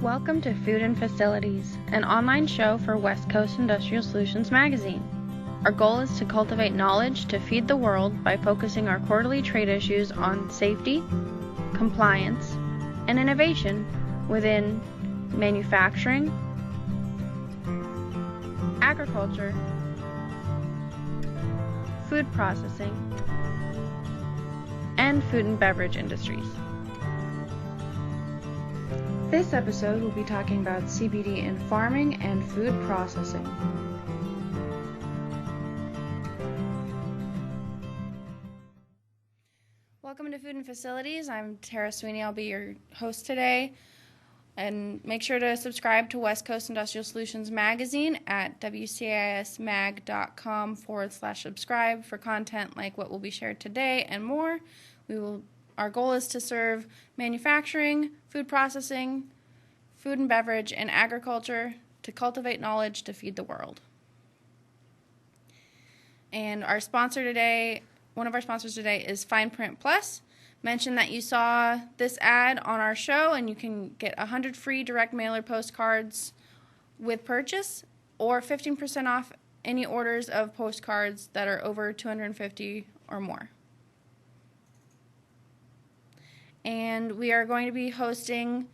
Welcome to Food and Facilities, an online show for West Coast Industrial Solutions magazine. Our goal is to cultivate knowledge to feed the world by focusing our quarterly trade issues on safety, compliance, and innovation within manufacturing, agriculture, food processing, and food and beverage industries. This episode will be talking about CBD in farming and food processing. Welcome to Food and Facilities. I'm Tara Sweeney. I'll be your host today. And make sure to subscribe to West Coast Industrial Solutions magazine at WCISmag.com/subscribe for content like what will be shared today and more. Our goal is to serve manufacturing, food processing, food and beverage, and agriculture to cultivate knowledge to feed the world. And one of our sponsors today is Fine Print Plus. Mention that you saw this ad on our show and you can get 100 free direct mailer postcards with purchase or 15% off any orders of postcards that are over 250 or more. And we are going to be hosting,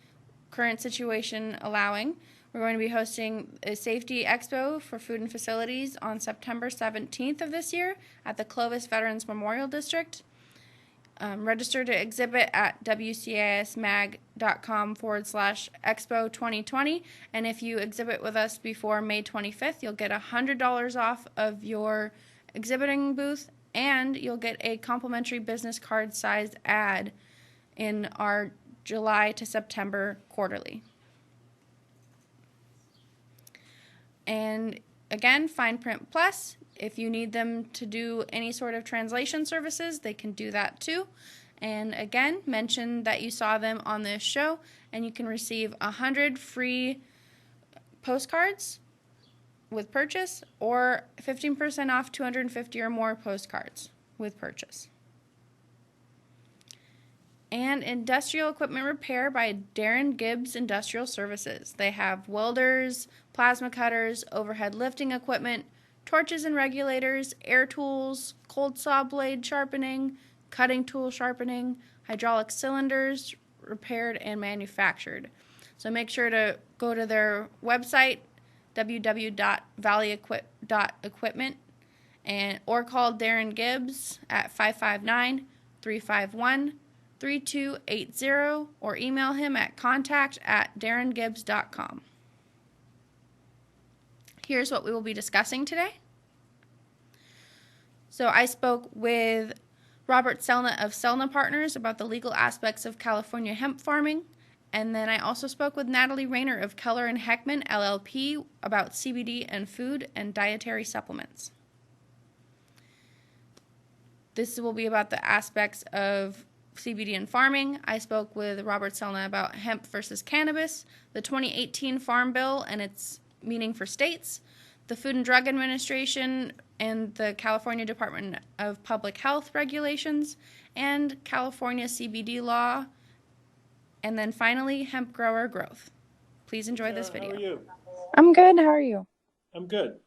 current situation allowing, we're going to be hosting a safety expo for food and facilities on September 17th of this year at the Clovis Veterans Memorial District. Register to exhibit at WCISmag.com/expo 2020. And if you exhibit with us before May 25th, you'll get $100 off of your exhibiting booth, and you'll get a complimentary business card sized ad in our July to September quarterly. And again, Fine Print Plus, if you need them to do any sort of translation services, they can do that too. And again, mention that you saw them on this show, and you can receive 100 free postcards with purchase or 15% off 250 or more postcards with purchase. And industrial equipment repair by Darren Gibbs Industrial Services. They have welders, plasma cutters, overhead lifting equipment, torches and regulators, air tools, cold saw blade sharpening, cutting tool sharpening, hydraulic cylinders repaired and manufactured. So make sure to go to their website, www.valleyequipment, or call Darren Gibbs at 559-351-3280 or email him at contact@darrengibbs.com. Here's what we will be discussing today. So I spoke with Robert Selna of Selna Partners about the legal aspects of California hemp farming. And then I also spoke with Natalie Rayner of Keller and Heckman, LLP, about CBD and food and dietary supplements. This will be about the aspects of CBD and farming. I spoke with Robert Selna about hemp versus cannabis, the 2018 Farm Bill and its meaning for states, the Food and Drug Administration and the California Department of Public Health regulations, and California CBD law, and then finally, hemp grower growth. Please enjoy this video. How are you? I'm good. How are you? I'm good.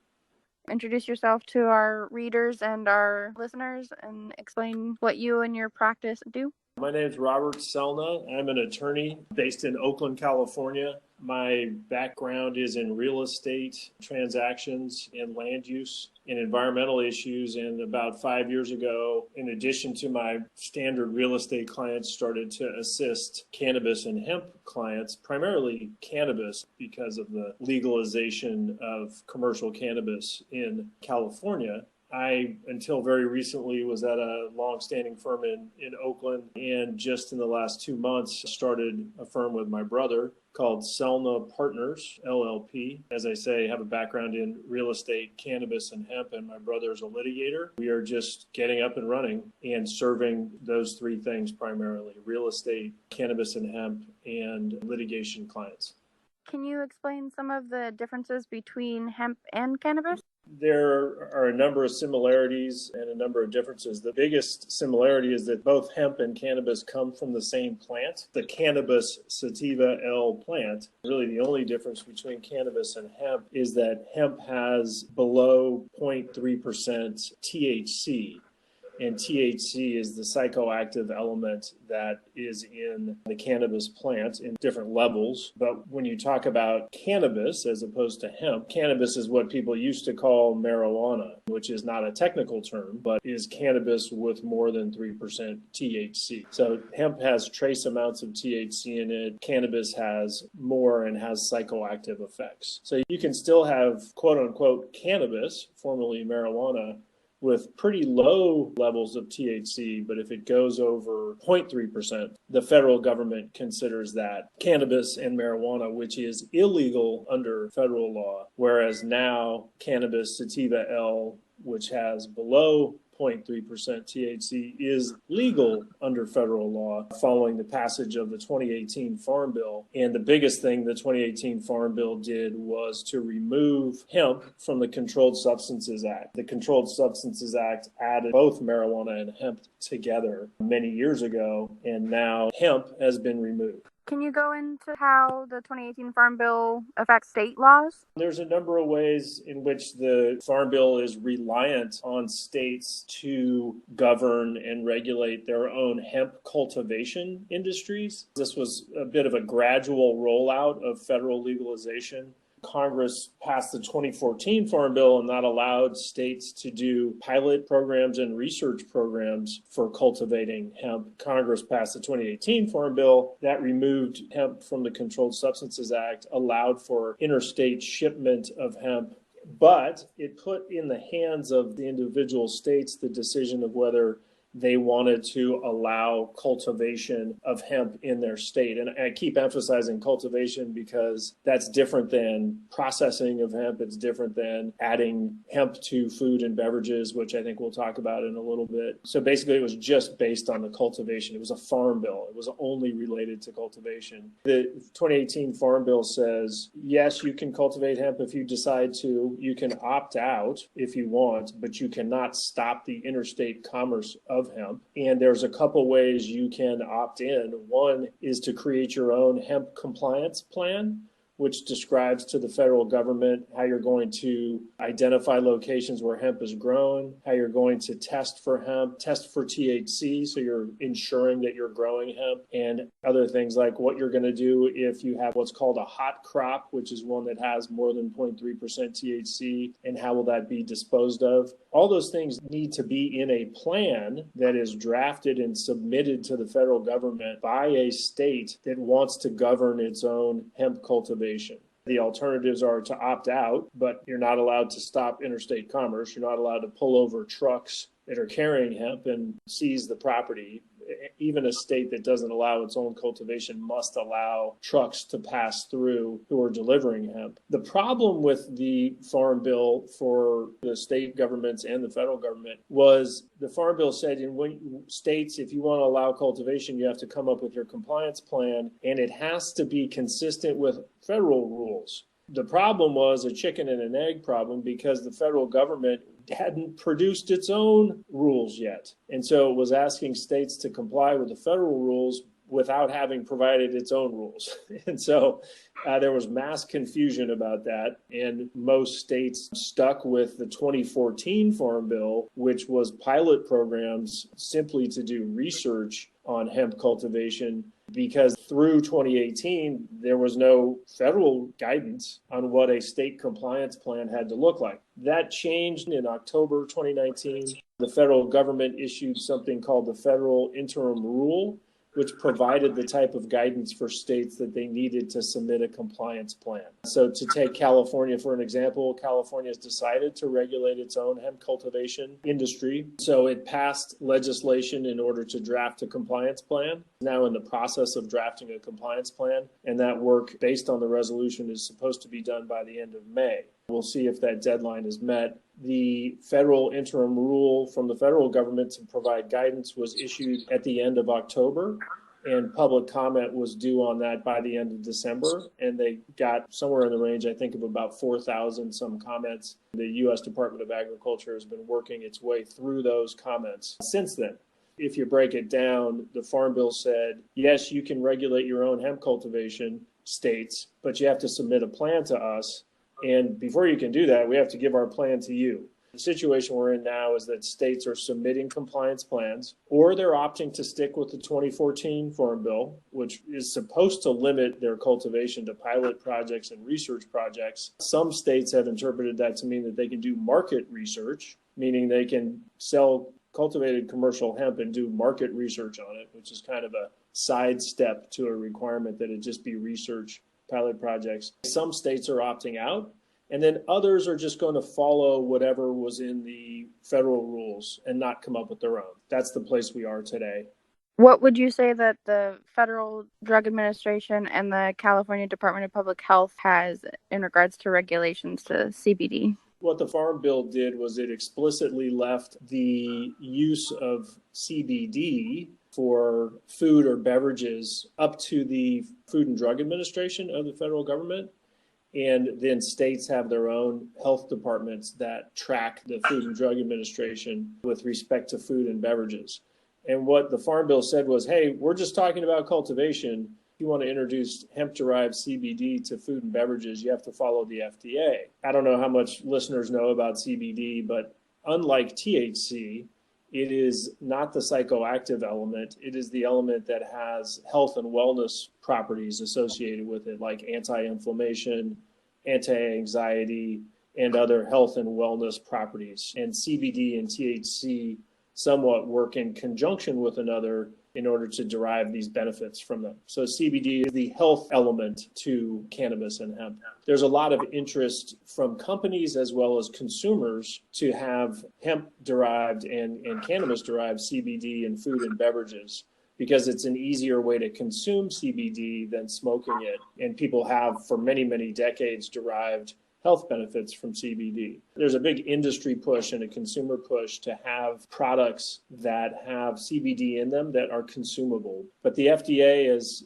Introduce yourself to our readers and our listeners and explain what you and your practice do. My name is Robert Selna. I'm an attorney based in Oakland, California. My background is in real estate transactions and land use and environmental issues. And about 5 years ago, in addition to my standard real estate clients, started to assist cannabis and hemp clients, primarily cannabis because of the legalization of commercial cannabis in California. I, until very recently, was at a long-standing firm in Oakland, and just in the last 2 months started a firm with my brother called Selna Partners, LLP. As I say, have a background in real estate, cannabis, and hemp, and my brother is a litigator. We are just getting up and running and serving those three things primarily: real estate, cannabis and hemp, and litigation clients. Can you explain some of the differences between hemp and cannabis? There are a number of similarities and a number of differences. The biggest similarity is that both hemp and cannabis come from the same plant, the cannabis sativa L plant. Really, the only difference between cannabis and hemp is that hemp has below 0.3% THC. And THC is the psychoactive element that is in the cannabis plant in different levels. But when you talk about cannabis as opposed to hemp, cannabis is what people used to call marijuana, which is not a technical term, but is cannabis with more than 3% THC. So hemp has trace amounts of THC in it. Cannabis has more and has psychoactive effects. So you can still have quote unquote cannabis, formerly marijuana, with pretty low levels of THC, but if it goes over 0.3%, the federal government considers that cannabis and marijuana, which is illegal under federal law, whereas now cannabis sativa L, which has below 0.3% THC, is legal under federal law following the passage of the 2018 Farm Bill. And the biggest thing the 2018 Farm Bill did was to remove hemp from the Controlled Substances Act. The Controlled Substances Act added both marijuana and hemp together many years ago, and now hemp has been removed. Can you go into how the 2018 Farm Bill affects state laws? There's a number of ways in which the Farm Bill is reliant on states to govern and regulate their own hemp cultivation industries. This was a bit of a gradual rollout of federal legalization. Congress passed the 2014 Farm Bill, and that allowed states to do pilot programs and research programs for cultivating hemp. Congress passed the 2018 Farm Bill that removed hemp from the Controlled Substances Act, allowed for interstate shipment of hemp, but it put in the hands of the individual states the decision of whether they wanted to allow cultivation of hemp in their state. And I keep emphasizing cultivation because that's different than processing of hemp. It's different than adding hemp to food and beverages, which I think we'll talk about in a little bit. So basically, it was just based on the cultivation. It was a farm bill. It was only related to cultivation. The 2018 Farm Bill says, yes, you can cultivate hemp if you decide to. You can opt out if you want, but you cannot stop the interstate commerce of hemp. And there's a couple ways you can opt in. One is to create your own hemp compliance plan, which describes to the federal government how you're going to identify locations where hemp is grown, how you're going to test for hemp, test for THC, so you're ensuring that you're growing hemp, and other things like what you're going to do if you have what's called a hot crop, which is one that has more than 0.3% THC, and how will that be disposed of. All those things need to be in a plan that is drafted and submitted to the federal government by a state that wants to govern its own hemp cultivation. The alternatives are to opt out, but you're not allowed to stop interstate commerce. You're not allowed to pull over trucks that are carrying hemp and seize the property. Even a state that doesn't allow its own cultivation must allow trucks to pass through who are delivering hemp. The problem with the Farm Bill for the state governments and the federal government was the Farm Bill said in states, if you want to allow cultivation, you have to come up with your compliance plan, and it has to be consistent with federal rules. The problem was a chicken and an egg problem because the federal government hadn't produced its own rules yet. And so it was asking states to comply with the federal rules without having provided its own rules. And so there was mass confusion about that. And most states stuck with the 2014 Farm Bill, which was pilot programs simply to do research on hemp cultivation, because through 2018, there was no federal guidance on what a state compliance plan had to look like. That changed in October 2019. The federal government issued something called the Federal Interim Rule, which provided the type of guidance for states that they needed to submit a compliance plan. So to take California for an example, California has decided to regulate its own hemp cultivation industry. So it passed legislation in order to draft a compliance plan. Now in the process of drafting a compliance plan, and that work based on the resolution is supposed to be done by the end of May. We'll see if that deadline is met. The federal interim rule from the federal government to provide guidance was issued at the end of October. And public comment was due on that by the end of December. And they got somewhere in the range, I think, of about 4,000 some comments. The U.S. Department of Agriculture has been working its way through those comments since then. If you break it down, the Farm Bill said, yes, you can regulate your own hemp cultivation, states, but you have to submit a plan to us. And before you can do that, we have to give our plan to you. The situation we're in now is that states are submitting compliance plans, or they're opting to stick with the 2014 Farm Bill, which is supposed to limit their cultivation to pilot projects and research projects. Some states have interpreted that to mean that they can do market research, meaning they can sell cultivated commercial hemp and do market research on it, which is kind of a sidestep to a requirement that it just be research pilot projects. Some states are opting out, and then others are just going to follow whatever was in the federal rules and not come up with their own. That's the place we are today. What would you say that the Federal Drug Administration and the California Department of Public Health has in regards to regulations to CBD? What the Farm Bill did was it explicitly left the use of CBD for food or beverages up to the Food and Drug Administration of the federal government. And then states have their own health departments that track the Food and Drug Administration with respect to food and beverages. And what the Farm Bill said was, hey, we're just talking about cultivation. If you want to introduce hemp-derived CBD to food and beverages, you have to follow the FDA. I don't know how much listeners know about CBD, but unlike THC, it is not the psychoactive element. It is the element that has health and wellness properties associated with it, like anti-inflammation, anti-anxiety, and other health and wellness properties. And CBD and THC somewhat work in conjunction with another in order to derive these benefits from them. So CBD is the health element to cannabis and hemp. There's a lot of interest from companies as well as consumers to have hemp-derived and cannabis-derived CBD in food and beverages because it's an easier way to consume CBD than smoking it. And people have, for many, many decades, derived health benefits from CBD. There's a big industry push and a consumer push to have products that have CBD in them that are consumable. But the FDA has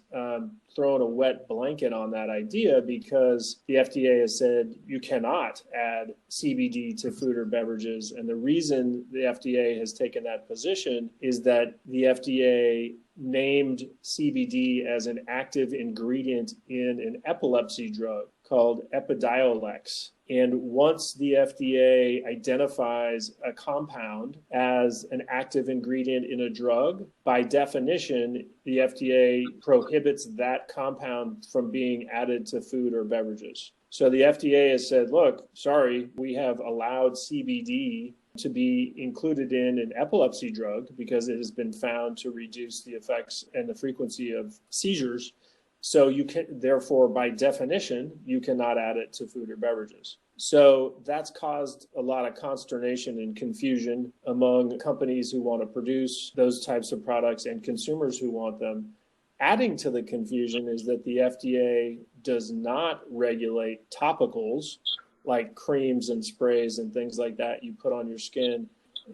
thrown a wet blanket on that idea because the FDA has said you cannot add CBD to food or beverages. And the reason the FDA has taken that position is that the FDA named CBD as an active ingredient in an epilepsy drug called Epidiolex. And once the FDA identifies a compound as an active ingredient in a drug, by definition, the FDA prohibits that compound from being added to food or beverages. So the FDA has said, look, sorry, we have allowed CBD to be included in an epilepsy drug because it has been found to reduce the effects and the frequency of seizures. So you can, therefore, by definition, you cannot add it to food or beverages. So that's caused a lot of consternation and confusion among companies who want to produce those types of products and consumers who want them. Adding to the confusion is that the FDA does not regulate topicals like creams and sprays and things like that you put on your skin.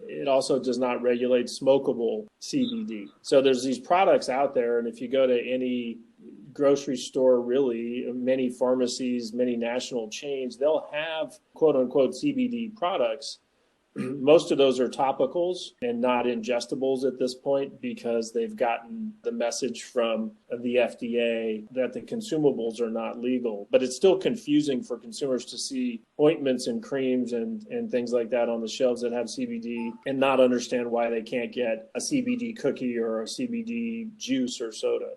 It also does not regulate smokable CBD. So there's these products out there, and if you go to any grocery store, really, many pharmacies, many national chains, they'll have quote unquote CBD products. Most of those are topicals and not ingestibles at this point because they've gotten the message from the FDA that the consumables are not legal. But it's still confusing for consumers to see ointments and creams and things like that on the shelves that have CBD and not understand why they can't get a CBD cookie or a CBD juice or soda.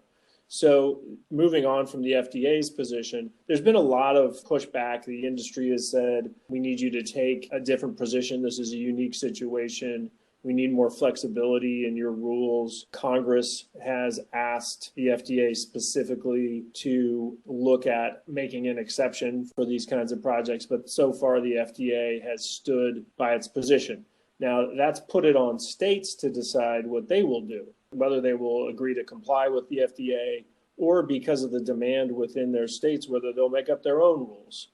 So moving on from the FDA's position, there's been a lot of pushback. The industry has said, we need you to take a different position. This is a unique situation. We need more flexibility in your rules. Congress has asked the FDA specifically to look at making an exception for these kinds of projects. But so far, the FDA has stood by its position. Now, that's put it on states to decide what they will do, whether they will agree to comply with the FDA or because of the demand within their states, whether they'll make up their own rules.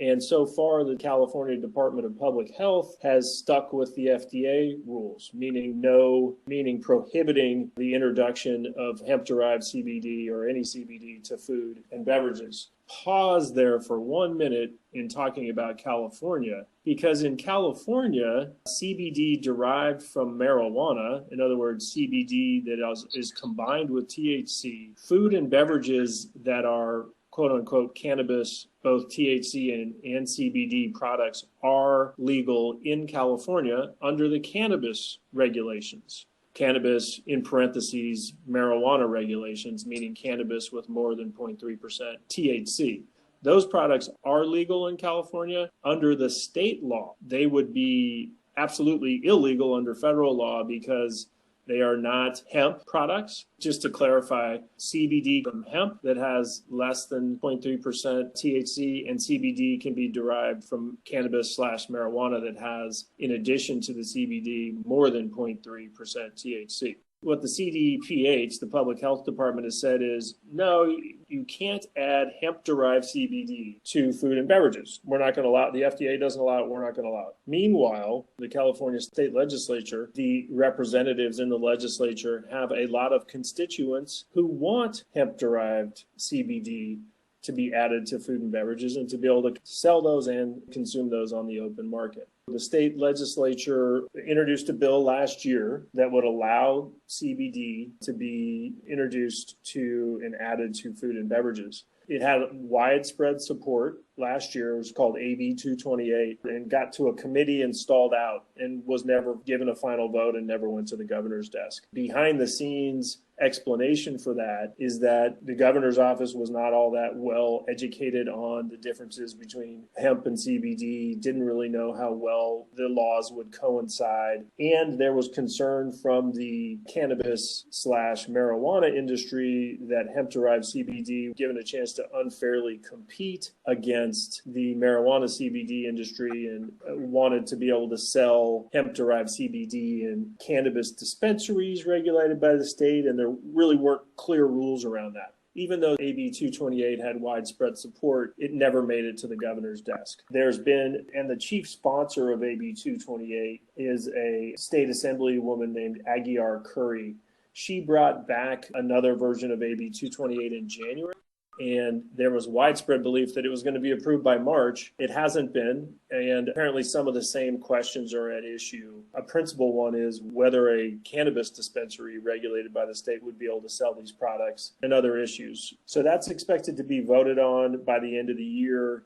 And so far, the California Department of Public Health has stuck with the FDA rules, meaning prohibiting the introduction of hemp-derived CBD or any CBD to food and beverages. Pause there for 1 minute in talking about California, because in California, CBD derived from marijuana, in other words, CBD that is combined with THC, food and beverages that are quote unquote cannabis, both THC and CBD products are legal in California under the cannabis regulations. Cannabis, in parentheses, marijuana regulations, meaning cannabis with more than 0.3% THC. Those products are legal in California. Under the state law, they would be absolutely illegal under federal law because they are not hemp products. Just to clarify, CBD from hemp that has less than 0.3% THC, and CBD can be derived from cannabis/marijuana that has, in addition to the CBD, more than 0.3% THC. What the CDPH, the Public Health Department, has said is, no, you can't add hemp-derived CBD to food and beverages. We're not going to allow it. The FDA doesn't allow it. We're not going to allow it. Meanwhile, the California State Legislature, the representatives in the legislature have a lot of constituents who want hemp-derived CBD to be added to food and beverages and to be able to sell those and consume those on the open market. The state legislature introduced a bill last year that would allow CBD to be introduced to and added to food and beverages. It had widespread support last year. It was called AB 228 and got to a committee and stalled out and was never given a final vote and never went to the governor's desk. Behind the scenes explanation for that is that the governor's office was not all that well educated on the differences between hemp and CBD, didn't really know how well the laws would coincide, and there was concern from the cannabis/marijuana industry that hemp-derived CBD given a chance to unfairly compete against the marijuana CBD industry and wanted to be able to sell hemp-derived CBD in cannabis dispensaries regulated by the state, and there really weren't clear rules around that. Even though AB 228 had widespread support, it never made it to the governor's desk. There's been, and the chief sponsor of AB 228 is a state assemblywoman named Aguiar Curry. She brought back another version of AB 228 in January, and there was widespread belief that it was going to be approved by March. It hasn't been, and apparently some of the same questions are at issue. A principal one is whether a cannabis dispensary regulated by the state would be able to sell these products and other issues. So that's expected to be voted on by the end of the year.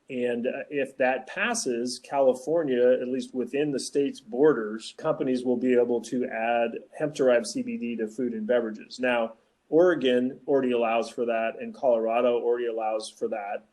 And if that passes, California, at least within the state's borders, companies will be able to add hemp-derived CBD to food and beverages. Now, Oregon already allows for that, and Colorado already allows for that.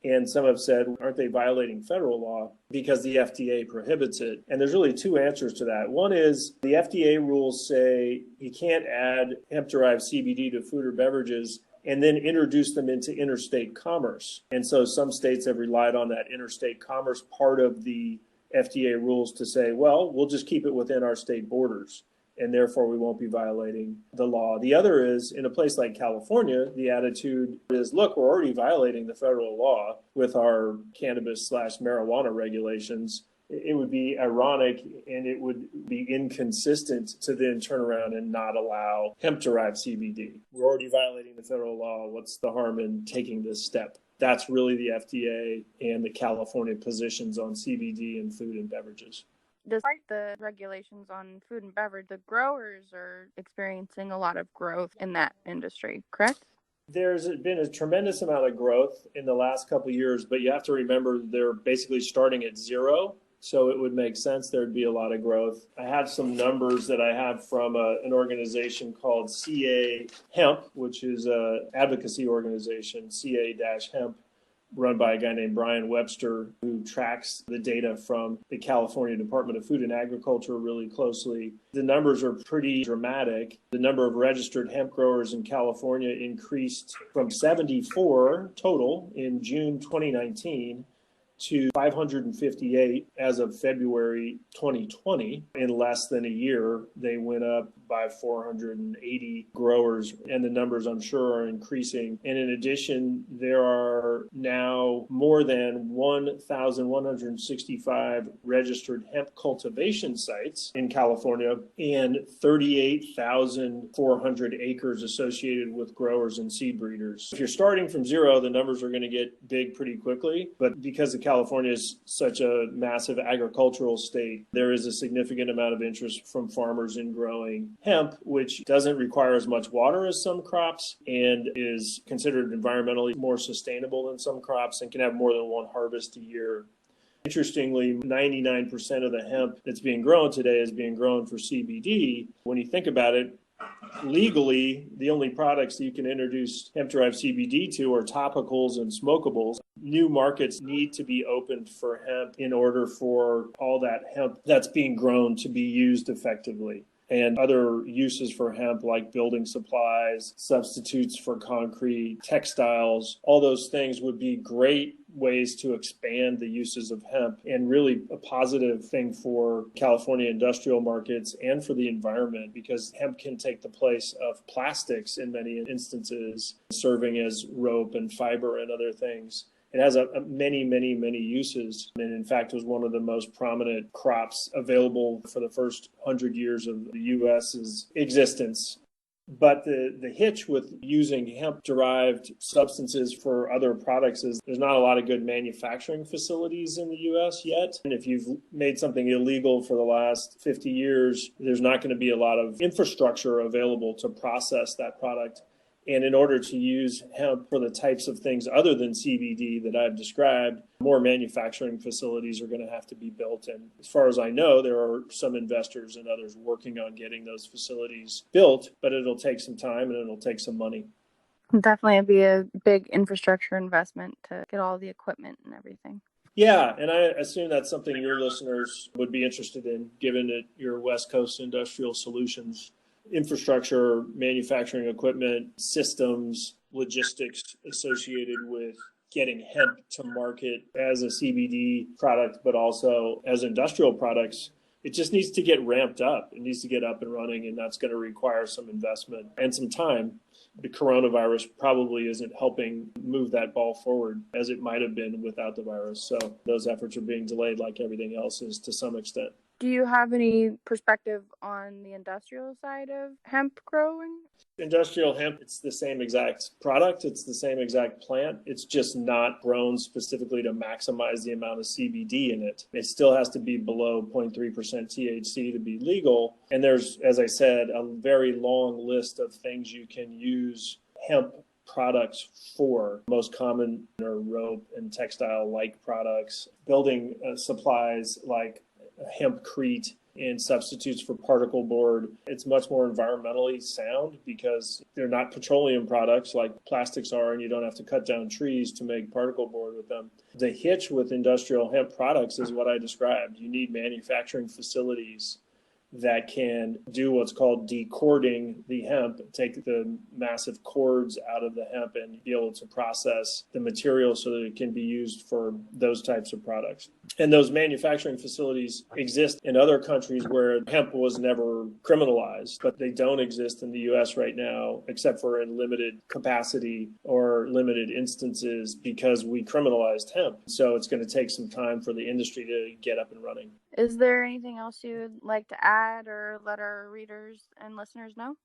And some have said, aren't they violating federal law because the FDA prohibits it? And there's really two answers to that. One is the FDA rules say you can't add hemp-derived CBD to food or beverages and then introduce them into interstate commerce. And so some states have relied on that interstate commerce part of the FDA rules to say, well, we'll just keep it within our state borders, and therefore we won't be violating the law. The other is, in a place like California, the attitude is, look, we're already violating the federal law with our cannabis/marijuana regulations. It would be ironic and it would be inconsistent to then turn around and not allow hemp-derived CBD. We're already violating the federal law. What's the harm in taking this step? That's really the FDA and the California positions on CBD and food and beverages. Despite the regulations on food and beverage, the growers are experiencing a lot of growth in that industry, correct? There's been a tremendous amount of growth in the last couple of years, but you have to remember they're basically starting at zero. So it would make sense there'd be a lot of growth. I have some numbers that I have from an organization called CA Hemp, which is an advocacy organization, CA-Hemp, run by a guy named Brian Webster, who tracks the data from the California Department of Food and Agriculture really closely. The numbers are pretty dramatic. The number of registered hemp growers in California increased from 74 total in June 2019 to 558 as of February 2020. In less than a year, they went up by 480 growers, and the numbers I'm sure are increasing. And in addition, there are now more than 1,165 registered hemp cultivation sites in California and 38,400 acres associated with growers and seed breeders. If you're starting from zero, the numbers are going to get big pretty quickly. But because California is such a massive agricultural state, there is a significant amount of interest from farmers in growing hemp, which doesn't require as much water as some crops and is considered environmentally more sustainable than some crops and can have more than one harvest a year. Interestingly, 99% of the hemp that's being grown today is being grown for CBD. When you think about it, legally, the only products that you can introduce hemp-derived CBD to are topicals and smokables. New markets need to be opened for hemp in order for all that hemp that's being grown to be used effectively. And other uses for hemp like building supplies, substitutes for concrete, textiles, all those things would be great ways to expand the uses of hemp and really a positive thing for California industrial markets and for the environment, because hemp can take the place of plastics in many instances, serving as rope and fiber and other things. It has many uses, and in fact was one of the most prominent crops available for the first 100 years of the U.S.'s existence. But the hitch with using hemp-derived substances for other products is there's not a lot of good manufacturing facilities in the U.S. yet. And if you've made something illegal for the last 50 years, there's not going to be a lot of infrastructure available to process that product. And in order to use hemp for the types of things other than CBD that I've described, more manufacturing facilities are going to have to be built. And as far as I know, there are some investors and others working on getting those facilities built, but it'll take some time and it'll take some money. Definitely be a big infrastructure investment to get all the equipment and everything. Yeah, and I assume that's something your listeners would be interested in, given that you're West Coast Industrial Solutions. Infrastructure, manufacturing equipment, systems, logistics associated with getting hemp to market as a CBD product, but also as industrial products. It just needs to get ramped up. It needs to get up and running, and that's going to require some investment and some time. The coronavirus probably isn't helping move that ball forward as it might have been without the virus. So those efforts are being delayed like everything else is to some extent. Do you have any perspective on the industrial side of hemp growing? Industrial hemp, it's the same exact product. It's the same exact plant. It's just not grown specifically to maximize the amount of CBD in it. It still has to be below 0.3% THC to be legal. And there's, as I said, a very long list of things you can use hemp products for. Most common are rope and textile-like products, building supplies like hempcrete and substitutes for particle board. It's much more environmentally sound because they're not petroleum products like plastics are, and you don't have to cut down trees to make particle board with them. The hitch with industrial hemp products is what I described. You need manufacturing facilities that can do what's called decording the hemp, take the massive cords out of the hemp and be able to process the material so that it can be used for those types of products. And those manufacturing facilities exist in other countries where hemp was never criminalized, but they don't exist in the U.S. right now, except for in limited capacity or limited instances because we criminalized hemp. So it's going to take some time for the industry to get up and running. Is there anything else you'd like to add or let our readers and listeners know?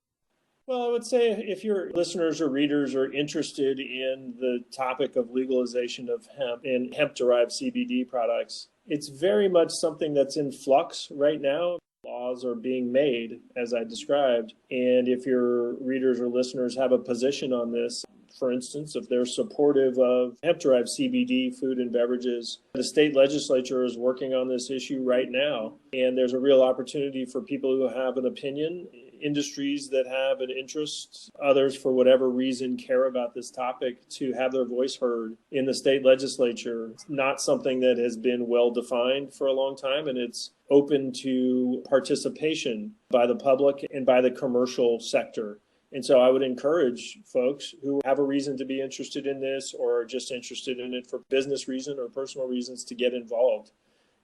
Well, I would say if your listeners or readers are interested in the topic of legalization of hemp and hemp-derived CBD products, it's very much something that's in flux right now. Laws are being made, as I described. And if your readers or listeners have a position on this, for instance, if they're supportive of hemp-derived CBD food and beverages, the state legislature is working on this issue right now. And there's a real opportunity for people who have an opinion, industries that have an interest, others for whatever reason care about this topic, to have their voice heard in the state legislature. It's not something that has been well defined for a long time, and it's open to participation by the public and by the commercial sector. And so I would encourage folks who have a reason to be interested in this or are just interested in it for business reason or personal reasons to get involved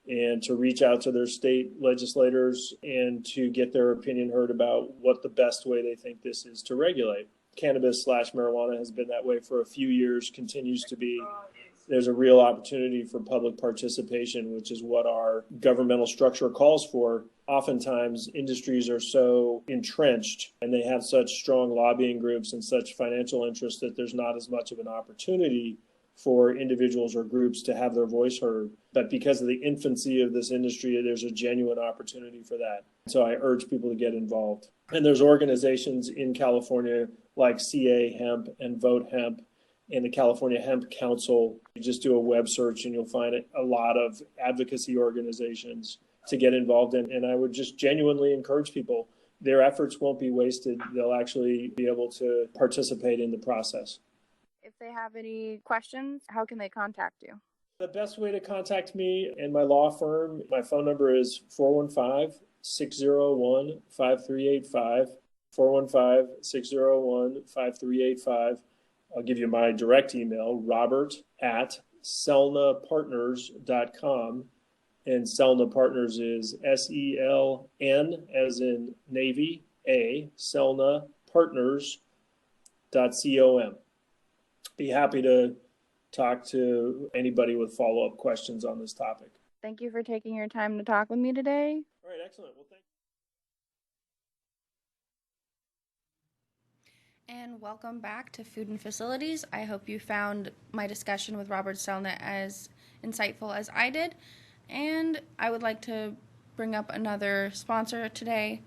and to reach out to their state legislators and to get their opinion heard about what the best way they think this is to regulate. Cannabis/marijuana has been that way for a few years, continues to be. There's a real opportunity for public participation, which is what our governmental structure calls for. Oftentimes, industries are so entrenched and they have such strong lobbying groups and such financial interests that there's not as much of an opportunity for individuals or groups to have their voice heard. But because of the infancy of this industry, there's a genuine opportunity for that. So I urge people to get involved. And there's organizations in California like CA Hemp and Vote Hemp and the California Hemp Council. You just do a web search and you'll find a lot of advocacy organizations to get involved in. And I would just genuinely encourage people. Their efforts won't be wasted. They'll actually be able to participate in the process. If they have any questions, how can they contact you? The best way to contact me and my law firm, my phone number is 415-601-5385, 415-601-5385. I'll give you my direct email, robert@selnapartners.com. And Selna Partners is SELN as in Navy, selnapartners.com. Be happy to talk to anybody with follow-up questions on this topic. Thank you for taking your time to talk with me today. All right, excellent. Well, thank you. And welcome back to Food and Facilities. I hope you found my discussion with Robert Selna as insightful as I did. And I would like to bring up another sponsor today,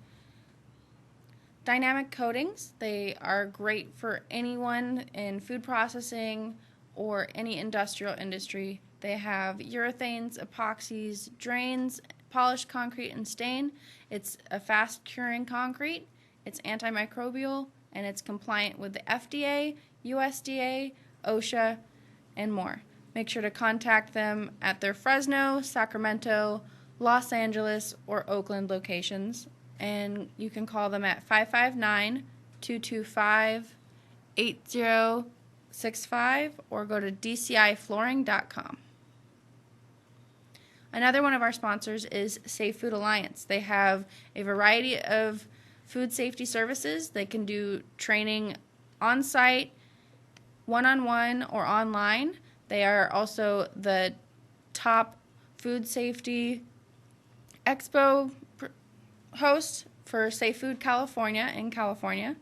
Dynamic Coatings. They are great for anyone in food processing or any industrial industry. They have urethanes, epoxies, drains, polished concrete, and stain. It's a fast curing concrete. It's antimicrobial, and it's compliant with the FDA, USDA, OSHA, and more. Make sure to contact them at their Fresno, Sacramento, Los Angeles, or Oakland locations. And you can call them at 559-225-8065 or go to dciflooring.com. Another one of our sponsors is Safe Food Alliance. They have a variety of food safety services. They can do training on-site, one-on-one, or online. They are also the top food safety expo host for Safe Food California in California.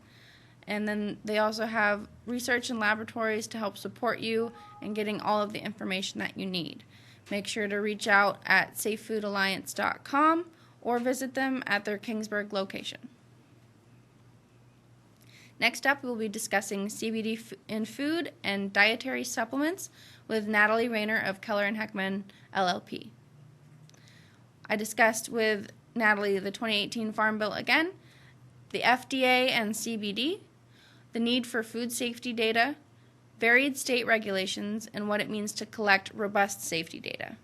And then they also have research and laboratories to help support you in getting all of the information that you need. Make sure to reach out at safefoodalliance.com or visit them at their Kingsburg location. Next up, we'll be discussing CBD in food and dietary supplements with Natalie Rayner of Keller and Heckman LLP. I discussed with Natalie the 2018 Farm Bill again, the FDA and CBD, the need for food safety data, varied state regulations, and what it means to collect robust safety data.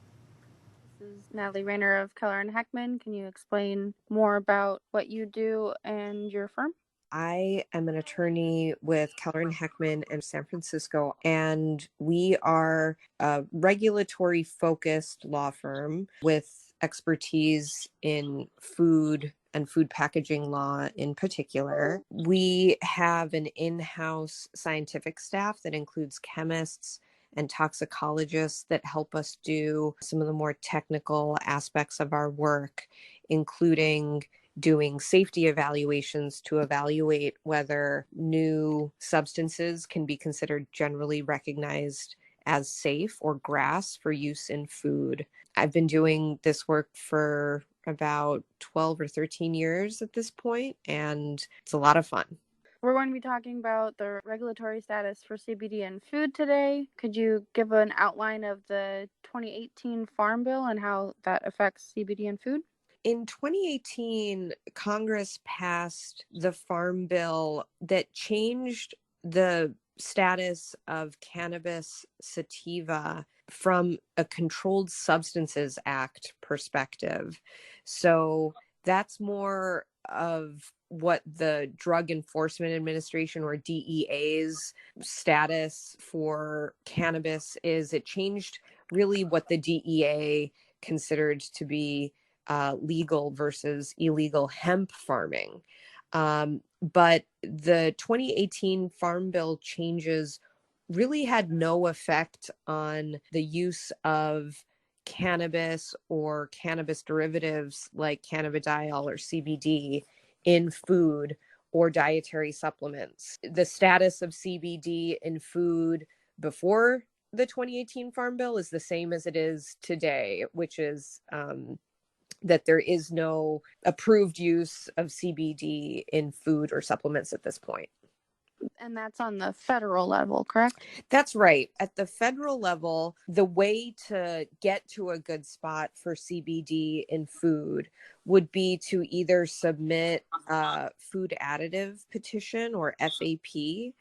This is Natalie Rayner of Keller and Heckman. Can you explain more about what you do and your firm? I am an attorney with Keller and Heckman in San Francisco, and we are a regulatory focused law firm with expertise in food and food packaging law in particular. We have an in-house scientific staff that includes chemists and toxicologists that help us do some of the more technical aspects of our work, including doing safety evaluations to evaluate whether new substances can be considered generally recognized as safe or GRAS for use in food. I've been doing this work for about 12 or 13 years at this point, and it's a lot of fun. We're going to be talking about the regulatory status for CBD in food today. Could you give an outline of the 2018 Farm Bill and how that affects CBD in food? In 2018, Congress passed the Farm Bill that changed the status of cannabis sativa from a Controlled Substances Act perspective. So that's more of what the Drug Enforcement Administration or DEA's status for cannabis is. It changed really what the DEA considered to be legal versus illegal hemp farming. But the 2018 Farm Bill changes really had no effect on the use of cannabis or cannabis derivatives like cannabidiol or CBD in food or dietary supplements. The status of CBD in food before the 2018 Farm Bill is the same as it is today, which is that there is no approved use of CBD in food or supplements at this point. And that's on the federal level, correct? That's right. At the federal level, the way to get to a good spot for CBD in food would be to either submit a food additive petition or FAP,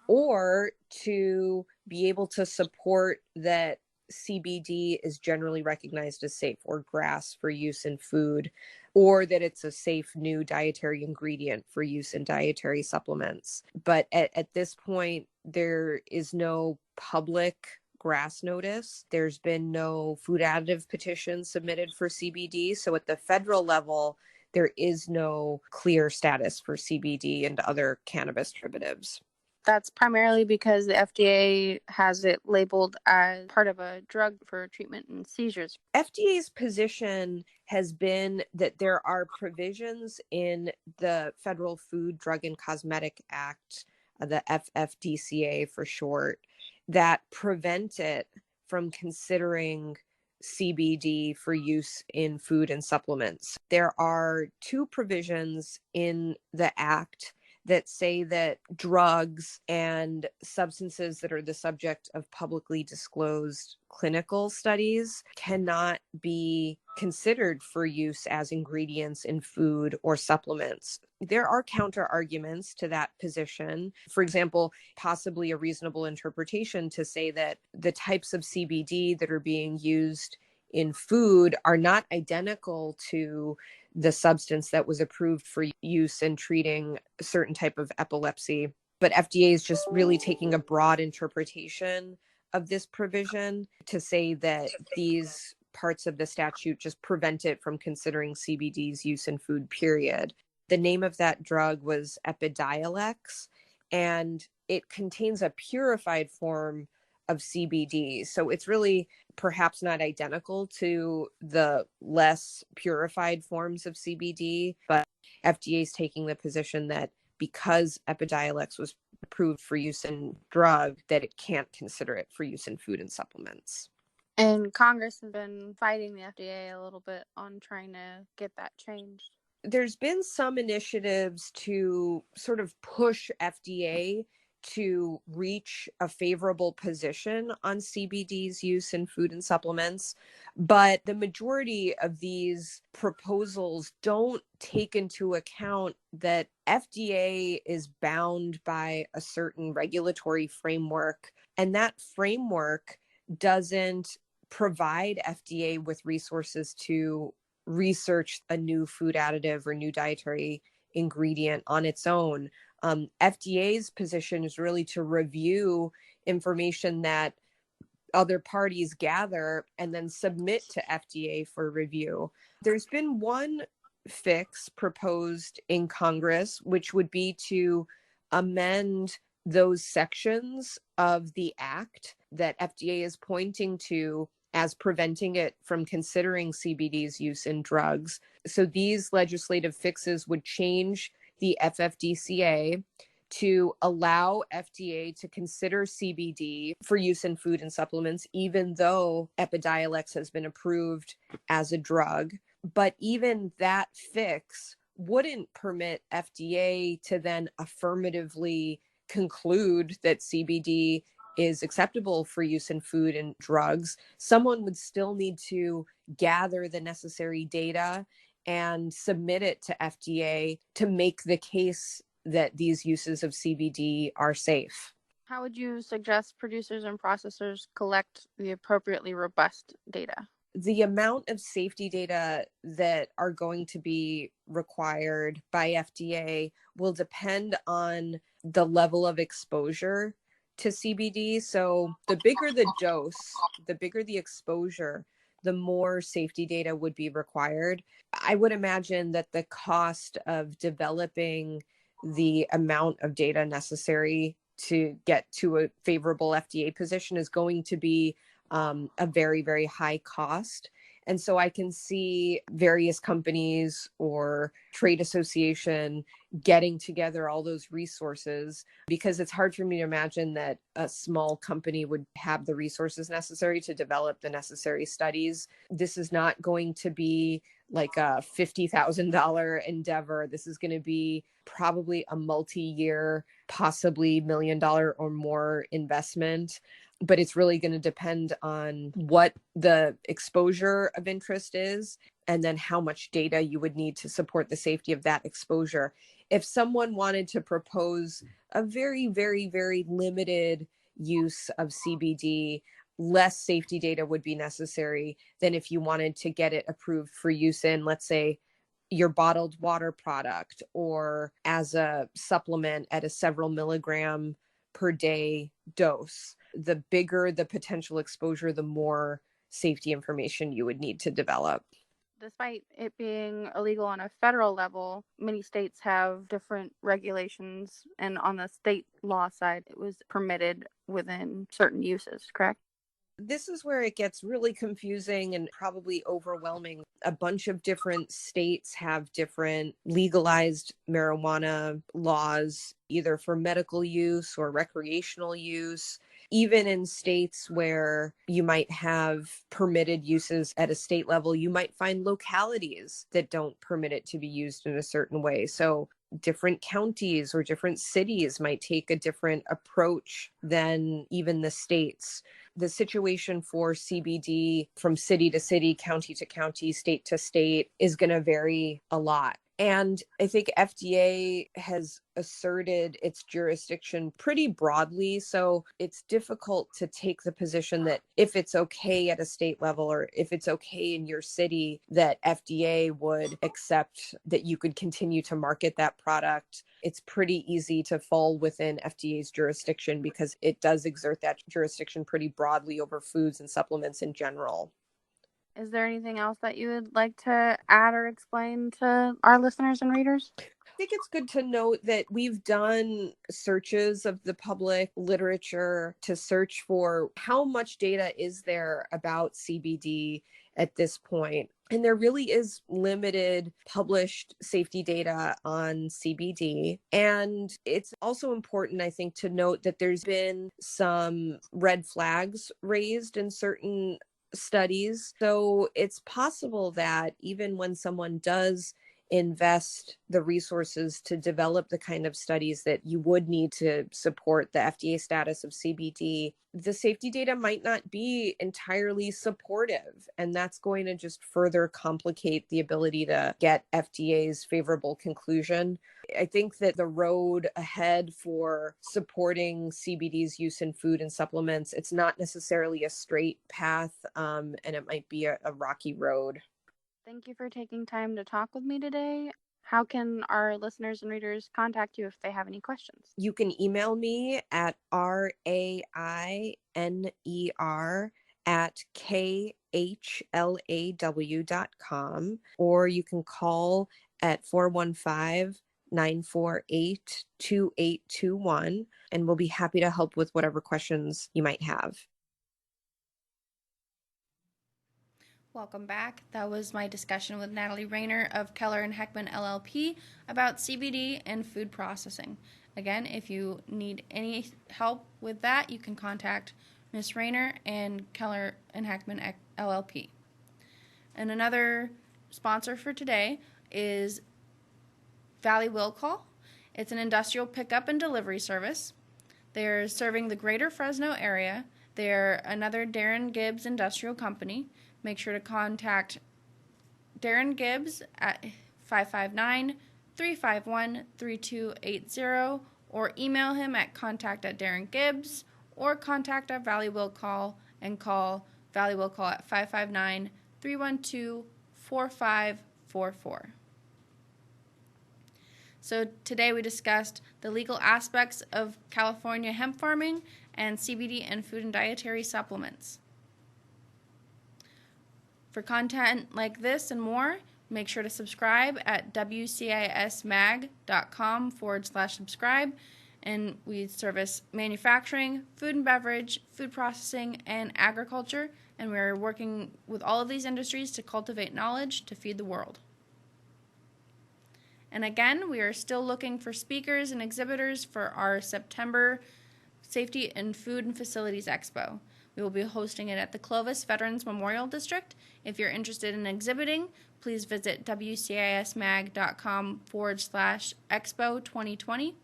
or to be able to support that CBD is generally recognized as safe or GRAS for use in food, or that it's a safe new dietary ingredient for use in dietary supplements. But at this point, there is no public GRAS notice. There's been no food additive petition submitted for CBD. So at the federal level, there is no clear status for CBD and other cannabis derivatives. That's primarily because the FDA has it labeled as part of a drug for treatment and seizures. FDA's position has been that there are provisions in the Federal Food, Drug, and Cosmetic Act, the FFDCA for short, that prevent it from considering CBD for use in food and supplements. There are two provisions in the Act that say that drugs and substances that are the subject of publicly disclosed clinical studies cannot be considered for use as ingredients in food or supplements. There are counter arguments to that position. For example, possibly a reasonable interpretation to say that the types of CBD that are being used in food are not identical to the substance that was approved for use in treating a certain type of epilepsy. But FDA is just really taking a broad interpretation of this provision to say that these parts of the statute just prevent it from considering CBD's use in food, period. The name of that drug was Epidiolex, and it contains a purified form of CBD. So it's really perhaps not identical to the less purified forms of CBD, but FDA is taking the position that because Epidiolex was approved for use in drug, that it can't consider it for use in food and supplements. And Congress has been fighting the FDA a little bit on trying to get that changed. There's been some initiatives to sort of push FDA to reach a favorable position on CBD's use in food and supplements, but the majority of these proposals don't take into account that FDA is bound by a certain regulatory framework, and that framework doesn't provide FDA with resources to research a new food additive or new dietary ingredient on its own. FDA's position is really to review information that other parties gather and then submit to FDA for review. There's been one fix proposed in Congress, which would be to amend those sections of the act that FDA is pointing to as preventing it from considering CBD's use in drugs. So these legislative fixes would change the FFDCA to allow FDA to consider CBD for use in food and supplements, even though Epidiolex has been approved as a drug. But even that fix wouldn't permit FDA to then affirmatively conclude that CBD is acceptable for use in food and drugs. Someone would still need to gather the necessary data and submit it to FDA to make the case that these uses of CBD are safe. How would you suggest producers and processors collect the appropriately robust data? the amount of safety data that are going to be required by FDA will depend on the level of exposure to CBD. So the bigger the dose, the bigger the exposure, the more safety data would be required. I would imagine that the cost of developing the amount of data necessary to get to a favorable FDA position is going to be a very, very high cost. And so I can see various companies or trade association getting together all those resources, because it's hard for me to imagine that a small company would have the resources necessary to develop the necessary studies. This is not going to be like a $50,000 endeavor. This is going to be probably a multi-year, possibly $1 million or more investment. But it's really going to depend on what the exposure of interest is, and then how much data you would need to support the safety of that exposure. If someone wanted to propose a very, very, very limited use of CBD, less safety data would be necessary than if you wanted to get it approved for use in, let's say, your bottled water product or as a supplement at a several milligram per day dose. The bigger the potential exposure, the more safety information you would need to develop. Despite it being illegal on a federal level, many states have different regulations, and on the state law side, it was permitted within certain uses, correct? This is where it gets really confusing and probably overwhelming. A bunch of different states have different legalized marijuana laws, either for medical use or recreational use. Even in states where you might have permitted uses at a state level, you might find localities that don't permit it to be used in a certain way. So different counties or different cities might take a different approach than even the states. The situation for CBD from city to city, county to county, state to state is going to vary a lot. And I think FDA has asserted its jurisdiction pretty broadly. So it's difficult to take the position that if it's okay at a state level or if it's okay in your city, that FDA would accept that you could continue to market that product. It's pretty easy to fall within FDA's jurisdiction because it does exert that jurisdiction pretty broadly over foods and supplements in general. Is there anything else that you would like to add or explain to our listeners and readers? I think it's good to note that we've done searches of the public literature to search for how much data is there about CBD at this point. And there really is limited published safety data on CBD. And it's also important, I think, to note that there's been some red flags raised in certain studies. So it's possible that even when someone does invest the resources to develop the kind of studies that you would need to support the FDA status of CBD, the safety data might not be entirely supportive. And that's going to just further complicate the ability to get FDA's favorable conclusion. I think that the road ahead for supporting CBD's use in food and supplements, it's not necessarily a straight path, and it might be a rocky road. Thank you for taking time to talk with me today. How can our listeners and readers contact you if they have any questions? You can email me at rainer@khlaw.com, or you can call at 415-948-2821, and we'll be happy to help with whatever questions you might have. Welcome back. That was my discussion with Natalie Rayner of Keller and Heckman LLP about CBD and food processing. Again, if you need any help with that, you can contact Ms. Rayner and Keller and Heckman LLP. And another sponsor for today is Valley Will Call. It's an industrial pickup and delivery service. They're serving the greater Fresno area. They're another Darren Gibbs industrial company. Make sure to contact Darren Gibbs at 559-351-3280 or email him at contact@DarrenGibbs or contact at Valley Will Call and call Valley Will Call at 312-4544. So today we discussed the legal aspects of California hemp farming and CBD and food and dietary supplements. For content like this and more, make sure to subscribe at WCISmag.com/subscribe. And we service manufacturing, food and beverage, food processing, and agriculture. And we're working with all of these industries to cultivate knowledge to feed the world. And again, we are still looking for speakers and exhibitors for our September Safety in Food and Facilities Expo. We will be hosting it at the Clovis Veterans Memorial District. If you're interested in exhibiting, please visit WCISmag.com/Expo 2020.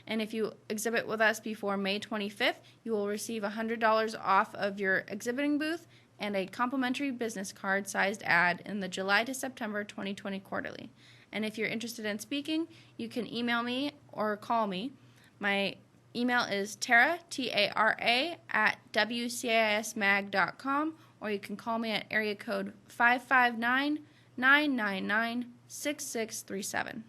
And if you exhibit with us before May 25th, you will receive $100 off of your exhibiting booth and a complimentary business card sized ad in the July to September 2020 quarterly. And if you're interested in speaking, you can email me or call me. My email is Tara, Tara, at WCISmag.com, or you can call me at area code 559-999-6637.